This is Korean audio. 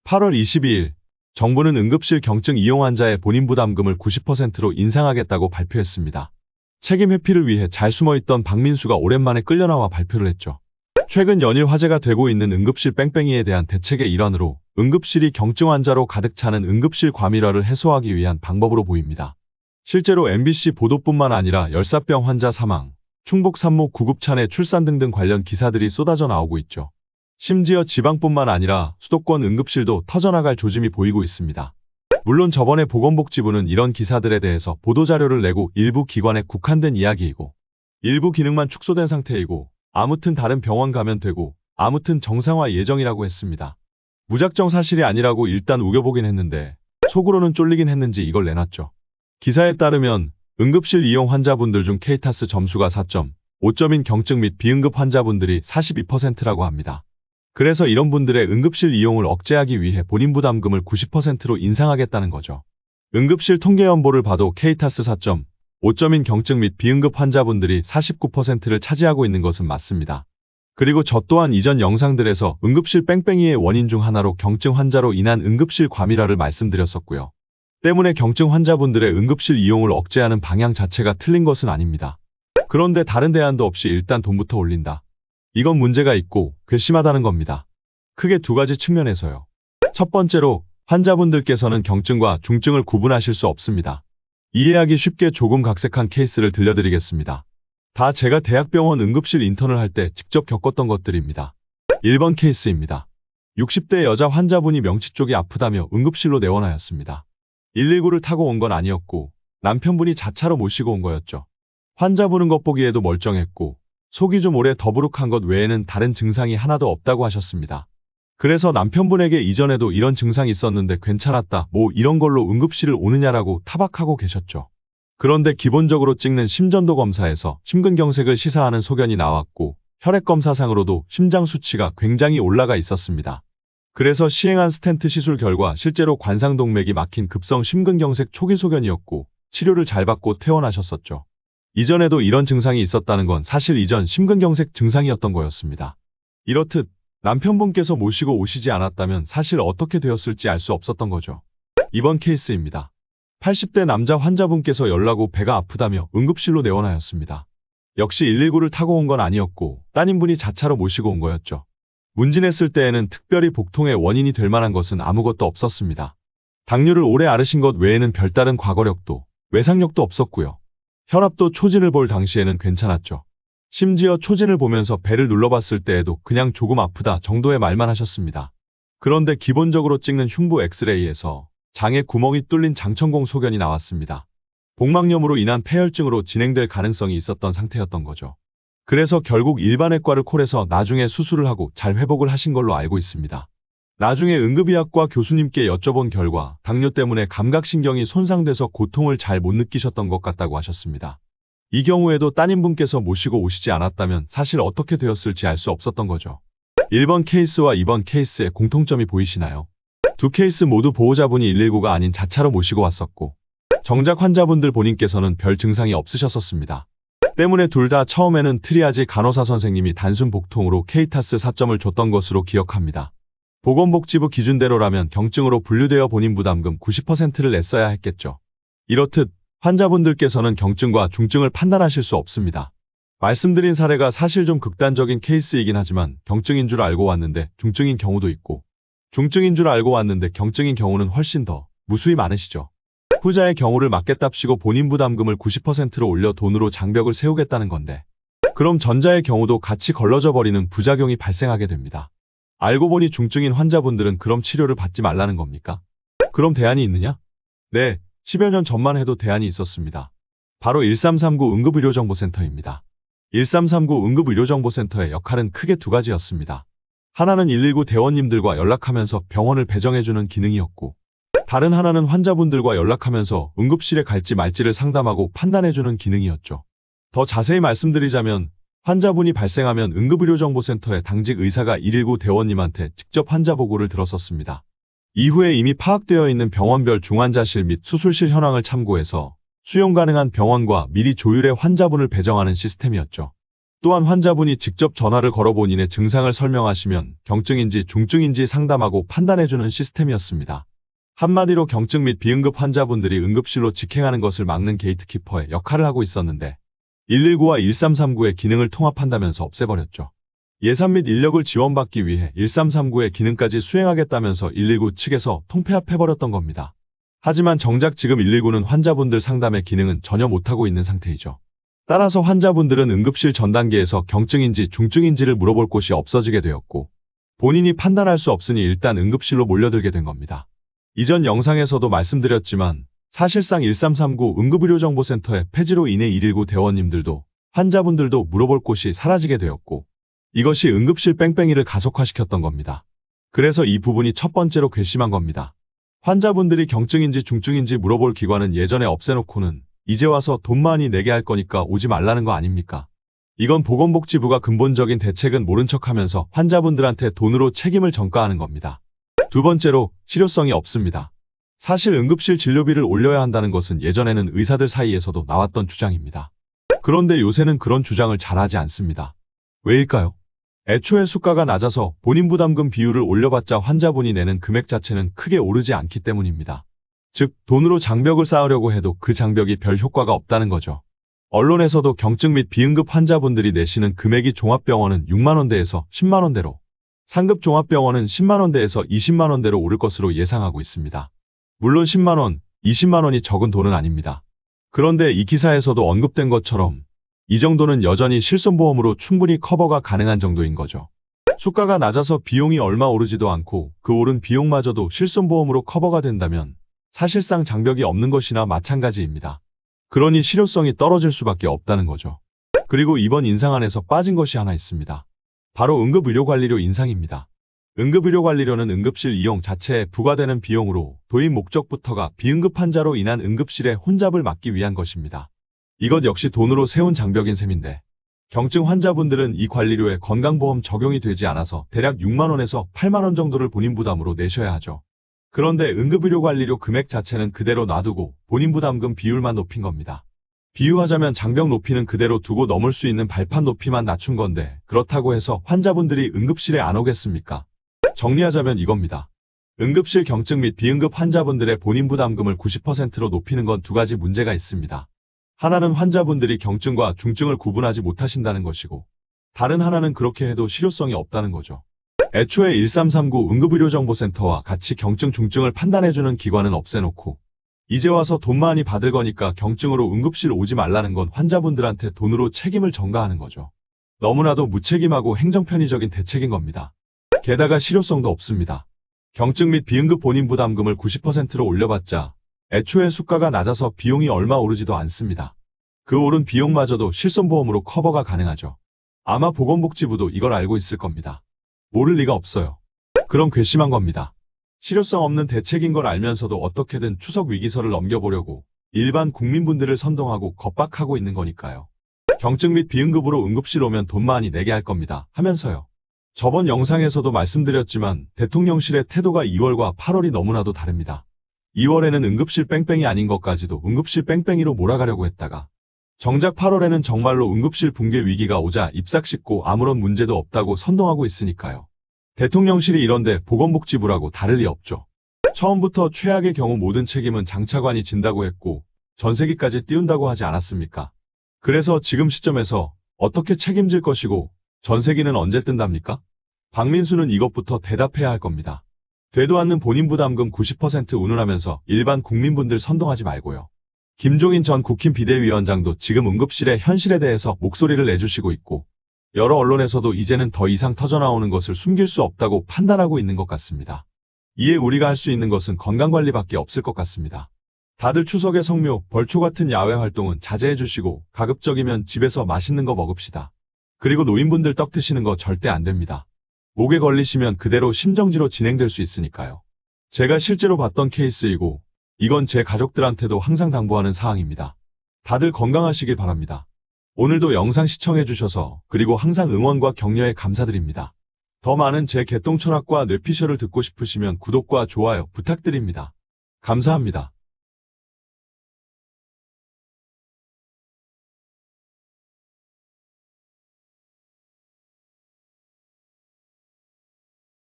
8월 22일, 정부는 응급실 경증 이용 환자의 본인 부담금을 90%로 인상하겠다고 발표했습니다. 책임 회피를 위해 잘 숨어있던 박민수가 오랜만에 끌려나와 발표를 했죠. 최근 연일 화제가 되고 있는 응급실 뺑뺑이에 대한 대책의 일환으로 응급실이 경증 환자로 가득 차는 응급실 과밀화를 해소하기 위한 방법으로 보입니다. 실제로 MBC 보도뿐만 아니라 열사병 환자 사망, 충북 산모 구급차 내 출산 등등 관련 기사들이 쏟아져 나오고 있죠. 심지어 지방뿐만 아니라 수도권 응급실도 터져나갈 조짐이 보이고 있습니다. 물론 저번에 보건복지부는 이런 기사들에 대해서 보도자료를 내고 일부 기관에 국한된 이야기이고 일부 기능만 축소된 상태이고 아무튼 다른 병원 가면 되고 아무튼 정상화 예정이라고 했습니다. 무작정 사실이 아니라고 일단 우겨보긴 했는데 속으로는 쫄리긴 했는지 이걸 내놨죠. 기사에 따르면 응급실 이용 환자분들 중 케이타스 점수가 4.5점인 경증 및 비응급 환자분들이 42%라고 합니다. 그래서 이런 분들의 응급실 이용을 억제하기 위해 본인 부담금을 90%로 인상하겠다는 거죠. 응급실 통계연보를 봐도 케이타스 4.5점인 경증 및 비응급 환자분들이 49%를 차지하고 있는 것은 맞습니다. 그리고 저 또한 이전 영상들에서 응급실 뺑뺑이의 원인 중 하나로 경증 환자로 인한 응급실 과밀화를 말씀드렸었고요. 때문에 경증 환자분들의 응급실 이용을 억제하는 방향 자체가 틀린 것은 아닙니다. 그런데 다른 대안도 없이 일단 돈부터 올린다. 이건 문제가 있고 괘씸하다는 겁니다. 크게 두 가지 측면에서요. 첫 번째로 환자분들께서는 경증과 중증을 구분하실 수 없습니다. 이해하기 쉽게 조금 각색한 케이스를 들려드리겠습니다. 다 제가 대학병원 응급실 인턴을 할 때 직접 겪었던 것들입니다. 1번 케이스입니다. 60대 여자 환자분이 명치 쪽이 아프다며 응급실로 내원하였습니다. 119를 타고 온 건 아니었고 남편분이 자차로 모시고 온 거였죠. 환자분은 겉보기에도 멀쩡했고 속이 좀 오래 더부룩한 것 외에는 다른 증상이 하나도 없다고 하셨습니다. 그래서 남편분에게 이전에도 이런 증상이 있었는데 괜찮았다 뭐 이런 걸로 응급실을 오느냐라고 타박하고 계셨죠. 그런데 기본적으로 찍는 심전도 검사에서 심근경색을 시사하는 소견이 나왔고 혈액검사상으로도 심장 수치가 굉장히 올라가 있었습니다. 그래서 시행한 스텐트 시술 결과 실제로 관상동맥이 막힌 급성 심근경색 초기 소견이었고 치료를 잘 받고 퇴원하셨었죠. 이전에도 이런 증상이 있었다는 건 사실 이전 심근경색 증상이었던 거였습니다. 이렇듯 남편분께서 모시고 오시지 않았다면 사실 어떻게 되었을지 알 수 없었던 거죠. 이번 케이스입니다. 80대 남자 환자분께서 연락 후 배가 아프다며 응급실로 내원하였습니다. 역시 119를 타고 온 건 아니었고 따님분이 자차로 모시고 온 거였죠. 문진했을 때에는 특별히 복통의 원인이 될 만한 것은 아무것도 없었습니다. 당뇨를 오래 앓으신 것 외에는 별다른 과거력도 외상력도 없었고요. 혈압도 초진을 볼 당시에는 괜찮았죠. 심지어 초진을 보면서 배를 눌러봤을 때에도 그냥 조금 아프다 정도의 말만 하셨습니다. 그런데 기본적으로 찍는 흉부 엑스레이에서 장에 구멍이 뚫린 장천공 소견이 나왔습니다. 복막염으로 인한 폐혈증으로 진행될 가능성이 있었던 상태였던 거죠. 그래서 결국 일반외과를 콜해서 나중에 수술을 하고 잘 회복을 하신 걸로 알고 있습니다. 나중에 응급의학과 교수님께 여쭤본 결과 당뇨 때문에 감각신경이 손상돼서 고통을 잘 못 느끼셨던 것 같다고 하셨습니다. 이 경우에도 따님분께서 모시고 오시지 않았다면 사실 어떻게 되었을지 알 수 없었던 거죠. 1번 케이스와 2번 케이스의 공통점이 보이시나요? 두 케이스 모두 보호자분이 119가 아닌 자차로 모시고 왔었고 정작 환자분들 본인께서는 별 증상이 없으셨었습니다. 때문에 둘 다 처음에는 트리아지 간호사 선생님이 단순 복통으로 케이타스 4점을 줬던 것으로 기억합니다. 보건복지부 기준대로라면 경증으로 분류되어 본인 부담금 90%를 냈어야 했겠죠. 이렇듯 환자분들께서는 경증과 중증을 판단하실 수 없습니다. 말씀드린 사례가 사실 좀 극단적인 케이스이긴 하지만 경증인 줄 알고 왔는데 중증인 경우도 있고 중증인 줄 알고 왔는데 경증인 경우는 훨씬 더 무수히 많으시죠. 후자의 경우를 맞겠답시고 본인 부담금을 90%로 올려 돈으로 장벽을 세우겠다는 건데 그럼 전자의 경우도 같이 걸러져 버리는 부작용이 발생하게 됩니다. 알고 보니 중증인 환자분들은 그럼 치료를 받지 말라는 겁니까? 그럼 대안이 있느냐? 네, 10여 년 전만 해도 대안이 있었습니다. 바로 1339 응급의료정보센터입니다. 1339 응급의료정보센터의 역할은 크게 두 가지였습니다. 하나는 119 대원님들과 연락하면서 병원을 배정해주는 기능이었고 다른 하나는 환자분들과 연락하면서 응급실에 갈지 말지를 상담하고 판단해주는 기능이었죠. 더 자세히 말씀드리자면 환자분이 발생하면 응급의료정보센터의 당직 의사가 119 대원님한테 직접 환자 보고를 들었었습니다. 이후에 이미 파악되어 있는 병원별 중환자실 및 수술실 현황을 참고해서 수용 가능한 병원과 미리 조율해 환자분을 배정하는 시스템이었죠. 또한 환자분이 직접 전화를 걸어 본인의 증상을 설명하시면 경증인지 중증인지 상담하고 판단해주는 시스템이었습니다. 한마디로 경증 및 비응급 환자분들이 응급실로 직행하는 것을 막는 게이트키퍼의 역할을 하고 있었는데 119와 1339의 기능을 통합한다면서 없애버렸죠. 예산 및 인력을 지원받기 위해 1339의 기능까지 수행하겠다면서 119 측에서 통폐합해버렸던 겁니다. 하지만 정작 지금 119는 환자분들 상담의 기능은 전혀 못하고 있는 상태이죠. 따라서 환자분들은 응급실 전 단계에서 경증인지 중증인지를 물어볼 곳이 없어지게 되었고 본인이 판단할 수 없으니 일단 응급실로 몰려들게 된 겁니다. 이전 영상에서도 말씀드렸지만 사실상 1339 응급의료정보센터의 폐지로 인해 119 대원님들도 환자분들도 물어볼 곳이 사라지게 되었고 이것이 응급실 뺑뺑이를 가속화시켰던 겁니다. 그래서 이 부분이 첫 번째로 괘씸한 겁니다. 환자분들이 경증인지 중증인지 물어볼 기관은 예전에 없애놓고는 이제 와서 돈 많이 내게 할 거니까 오지 말라는 거 아닙니까? 이건 보건복지부가 근본적인 대책은 모른 척하면서 환자분들한테 돈으로 책임을 전가하는 겁니다. 두 번째로 실효성이 없습니다. 사실 응급실 진료비를 올려야 한다는 것은 예전에는 의사들 사이에서도 나왔던 주장입니다. 그런데 요새는 그런 주장을 잘하지 않습니다. 왜일까요? 애초에 수가가 낮아서 본인 부담금 비율을 올려봤자 환자분이 내는 금액 자체는 크게 오르지 않기 때문입니다. 즉, 돈으로 장벽을 쌓으려고 해도 그 장벽이 별 효과가 없다는 거죠. 언론에서도 경증 및 비응급 환자분들이 내시는 금액이 종합병원은 6만원대에서 10만원대로, 상급 종합병원은 10만원대에서 20만원대로 오를 것으로 예상하고 있습니다. 물론 10만원, 20만원이 적은 돈은 아닙니다. 그런데 이 기사에서도 언급된 것처럼 이 정도는 여전히 실손보험으로 충분히 커버가 가능한 정도인 거죠. 수가가 낮아서 비용이 얼마 오르지도 않고 그 오른 비용마저도 실손보험으로 커버가 된다면 사실상 장벽이 없는 것이나 마찬가지입니다. 그러니 실효성이 떨어질 수밖에 없다는 거죠. 그리고 이번 인상안에서 빠진 것이 하나 있습니다. 바로 응급의료관리료 인상입니다. 응급의료관리료는 응급실 이용 자체에 부과되는 비용으로 도입 목적부터가 비응급 환자로 인한 응급실의 혼잡을 막기 위한 것입니다. 이것 역시 돈으로 세운 장벽인 셈인데 경증 환자분들은 이 관리료에 건강보험 적용이 되지 않아서 대략 6만원에서 8만원 정도를 본인 부담으로 내셔야 하죠. 그런데 응급의료관리료 금액 자체는 그대로 놔두고 본인 부담금 비율만 높인 겁니다. 비유하자면 장벽 높이는 그대로 두고 넘을 수 있는 발판 높이만 낮춘 건데 그렇다고 해서 환자분들이 응급실에 안 오겠습니까? 정리하자면 이겁니다. 응급실 경증 및 비응급 환자분들의 본인 부담금을 90%로 높이는 건 두 가지 문제가 있습니다. 하나는 환자분들이 경증과 중증을 구분하지 못하신다는 것이고 다른 하나는 그렇게 해도 실효성이 없다는 거죠. 애초에 1339 응급의료정보센터와 같이 경증 중증을 판단해주는 기관은 없애놓고 이제 와서 돈 많이 받을 거니까 경증으로 응급실 오지 말라는 건 환자분들한테 돈으로 책임을 전가하는 거죠. 너무나도 무책임하고 행정편의적인 대책인 겁니다. 게다가 실효성도 없습니다. 경증 및 비응급 본인 부담금을 90%로 올려봤자 애초에 수가가 낮아서 비용이 얼마 오르지도 않습니다. 그 오른 비용마저도 실손보험으로 커버가 가능하죠. 아마 보건복지부도 이걸 알고 있을 겁니다. 모를 리가 없어요. 그럼 괘씸한 겁니다. 실효성 없는 대책인 걸 알면서도 어떻게든 추석 위기설을 넘겨보려고 일반 국민분들을 선동하고 겁박하고 있는 거니까요. 경증 및 비응급으로 응급실 오면 돈 많이 내게 할 겁니다 하면서요. 저번 영상에서도 말씀드렸지만 대통령실의 태도가 2월과 8월이 너무나도 다릅니다. 2월에는 응급실 뺑뺑이 아닌 것까지도 응급실 뺑뺑이로 몰아가려고 했다가 정작 8월에는 정말로 응급실 붕괴 위기가 오자 입싹 씻고 아무런 문제도 없다고 선동하고 있으니까요. 대통령실이 이런데 보건복지부라고 다를 리 없죠. 처음부터 최악의 경우 모든 책임은 장차관이 진다고 했고 전세기까지 띄운다고 하지 않았습니까? 그래서 지금 시점에서 어떻게 책임질 것이고 전세기는 언제 뜬답니까? 박민수는 이것부터 대답해야 할 겁니다. 되도 않는 본인 부담금 90% 운운하면서 일반 국민분들 선동하지 말고요. 김종인 전 국힘 비대위원장도 지금 응급실의 현실에 대해서 목소리를 내주시고 있고 여러 언론에서도 이제는 더 이상 터져나오는 것을 숨길 수 없다고 판단하고 있는 것 같습니다. 이에 우리가 할 수 있는 것은 건강관리밖에 없을 것 같습니다. 다들 추석의 성묘, 벌초 같은 야외 활동은 자제해 주시고 가급적이면 집에서 맛있는 거 먹읍시다. 그리고 노인분들 떡 드시는 거 절대 안 됩니다. 목에 걸리시면 그대로 심정지로 진행될 수 있으니까요. 제가 실제로 봤던 케이스이고 이건 제 가족들한테도 항상 당부하는 사항입니다. 다들 건강하시길 바랍니다. 오늘도 영상 시청해주셔서 그리고 항상 응원과 격려에 감사드립니다. 더 많은 제 개똥 철학과 뇌피셜을 듣고 싶으시면 구독과 좋아요 부탁드립니다. 감사합니다.